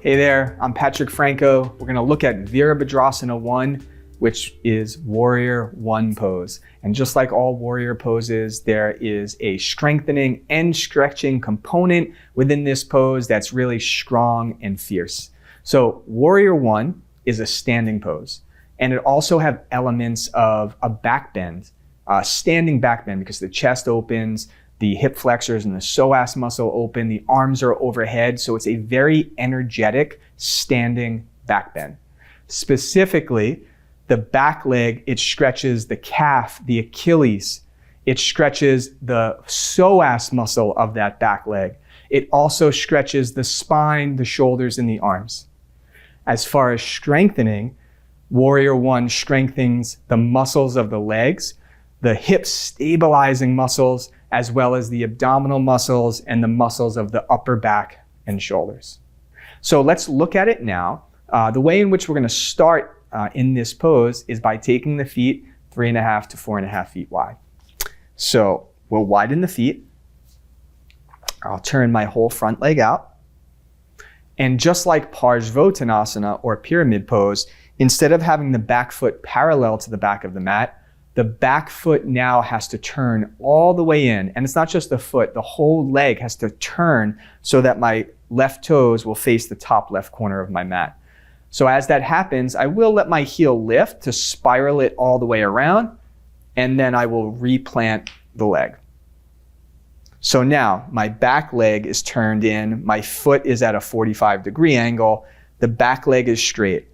Hey there, I'm Patrick Franco. We're gonna look at Virabhadrasana I, which is Warrior One pose. And just like all warrior poses, there is a strengthening and stretching component within this pose that's really strong and fierce. So Warrior One is a standing pose. And it also have elements of a back bend, standing back bend, because the chest opens, the hip flexors and the psoas muscle open, the arms are overhead. So it's a very energetic standing back bend. Specifically, the back leg, it stretches the calf, the Achilles. It stretches the psoas muscle of that back leg. It also stretches the spine, the shoulders, and the arms. As far as strengthening, Warrior One strengthens the muscles of the legs, the hip stabilizing muscles, as well as the abdominal muscles and the muscles of the upper back and shoulders. So let's look at it now. The way in which we're going to start in this pose is by taking the feet 3.5 to 4.5 feet wide. So we'll widen the feet. I'll turn my whole front leg out. And just like Virabhadrasana or pyramid pose, instead of having the back foot parallel to the back of the mat, the back foot now has to turn all the way in. And it's not just the foot, the whole leg has to turn so that my left toes will face the top left corner of my mat. So as that happens, I will let my heel lift to spiral it all the way around, and then I will replant the leg. So now my back leg is turned in, my foot is at a 45-degree angle, the back leg is straight.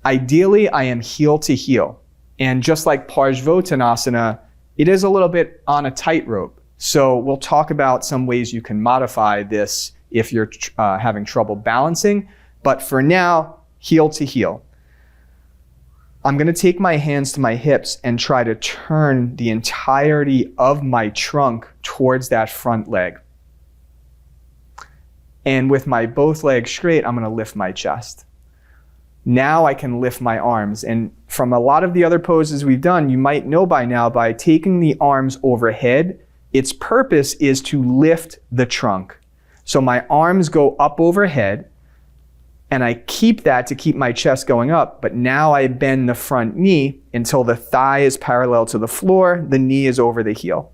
Ideally, I am heel to heel. And just like Virabhadrasana, it is a little bit on a tightrope. So we'll talk about some ways you can modify this if you're having trouble balancing. But for now, heel to heel. I'm going to take my hands to my hips and try to turn the entirety of my trunk towards that front leg. And with my both legs straight, I'm going to lift my chest. Now I can lift my arms. And from a lot of the other poses we've done, you might know by now, by taking the arms overhead, its purpose is to lift the trunk. So my arms go up overhead, and I keep that to keep my chest going up, but now I bend the front knee until the thigh is parallel to the floor, the knee is over the heel.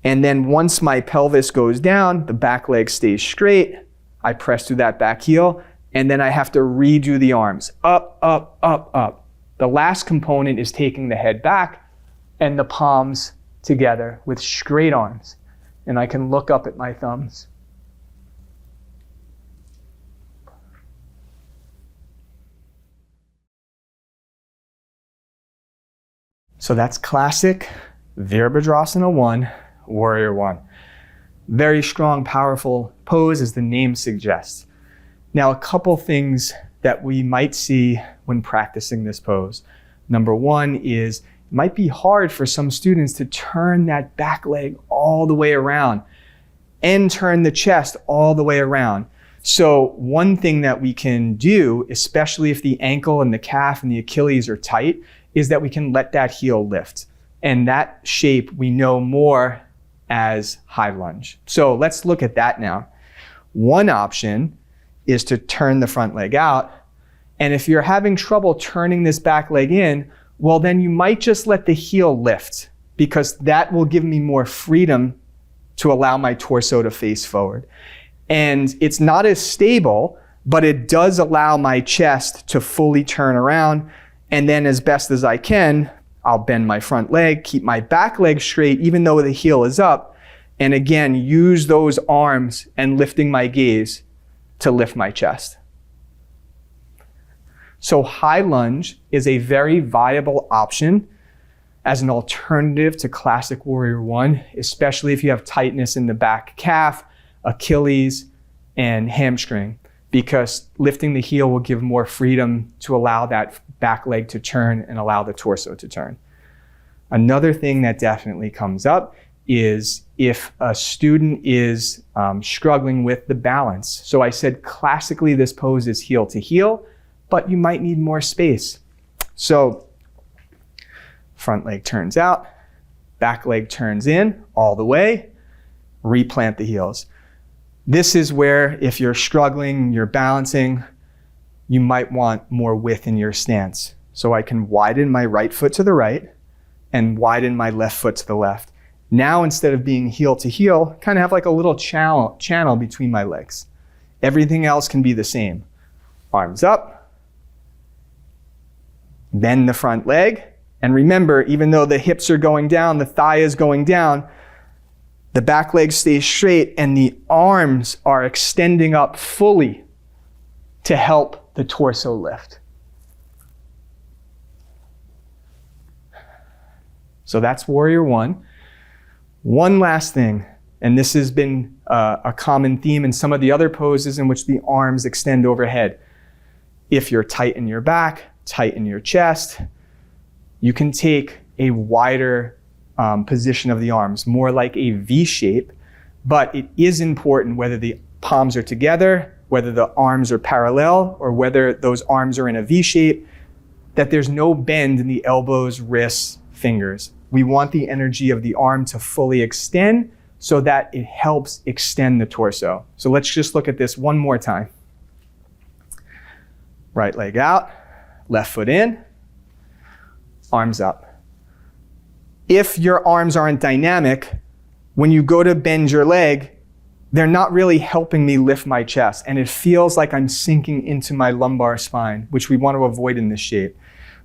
And then once my pelvis goes down, the back leg stays straight, I press through that back heel, and then I have to redo the arms. Up, up, up, up. The last component is taking the head back and the palms together with straight arms. And I can look up at my thumbs. So that's classic Virabhadrasana I, Warrior One. Very strong, powerful pose as the name suggests. Now, a couple things that we might see when practicing this pose. Number one is, it might be hard for some students to turn that back leg all the way around and turn the chest all the way around. So one thing that we can do, especially if the ankle and the calf and the Achilles are tight, is that we can let that heel lift. And that shape we know more as high lunge. So let's look at that now. One option is to turn the front leg out. And if you're having trouble turning this back leg in, well, then you might just let the heel lift, because that will give me more freedom to allow my torso to face forward. And it's not as stable, but it does allow my chest to fully turn around. And then as best as I can, I'll bend my front leg, keep my back leg straight, even though the heel is up. And again, use those arms and lifting my gaze to lift my chest. So high lunge is a very viable option as an alternative to classic Warrior One, especially if you have tightness in the back calf, Achilles, and hamstring, because lifting the heel will give more freedom to allow that back leg to turn and allow the torso to turn. Another thing that definitely comes up is if a student is struggling with the balance. So I said classically this pose is heel to heel, but you might need more space. So front leg turns out, back leg turns in all the way, replant the heels. This is where if you're struggling, you're balancing, you might want more width in your stance. So I can widen my right foot to the right and widen my left foot to the left. Now, instead of being heel to heel, kind of have like a little channel between my legs. Everything else can be the same. Arms up, bend the front leg, and remember, even though the hips are going down, the thigh is going down, the back leg stays straight and the arms are extending up fully to help the torso lift. So that's warrior one. One last thing, and this has been a common theme in some of the other poses in which the arms extend overhead. If you're tight in your back, tight in your chest, you can take a wider position of the arms, more like a V shape, but it is important whether the palms are together, whether the arms are parallel, or whether those arms are in a V shape, that there's no bend in the elbows, wrists, fingers. We want the energy of the arm to fully extend so that it helps extend the torso. So let's just look at this one more time. Right leg out, left foot in, arms up. If your arms aren't dynamic, when you go to bend your leg, they're not really helping me lift my chest, and it feels like I'm sinking into my lumbar spine, which we want to avoid in this shape.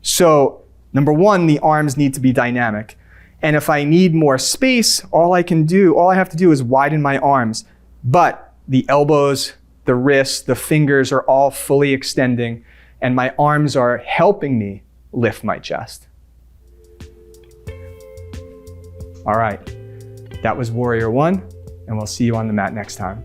So number one, the arms need to be dynamic. And if I need more space, all I have to do is widen my arms. But the elbows, the wrists, the fingers are all fully extending, and my arms are helping me lift my chest. All right, that was warrior one, and we'll see you on the mat next time.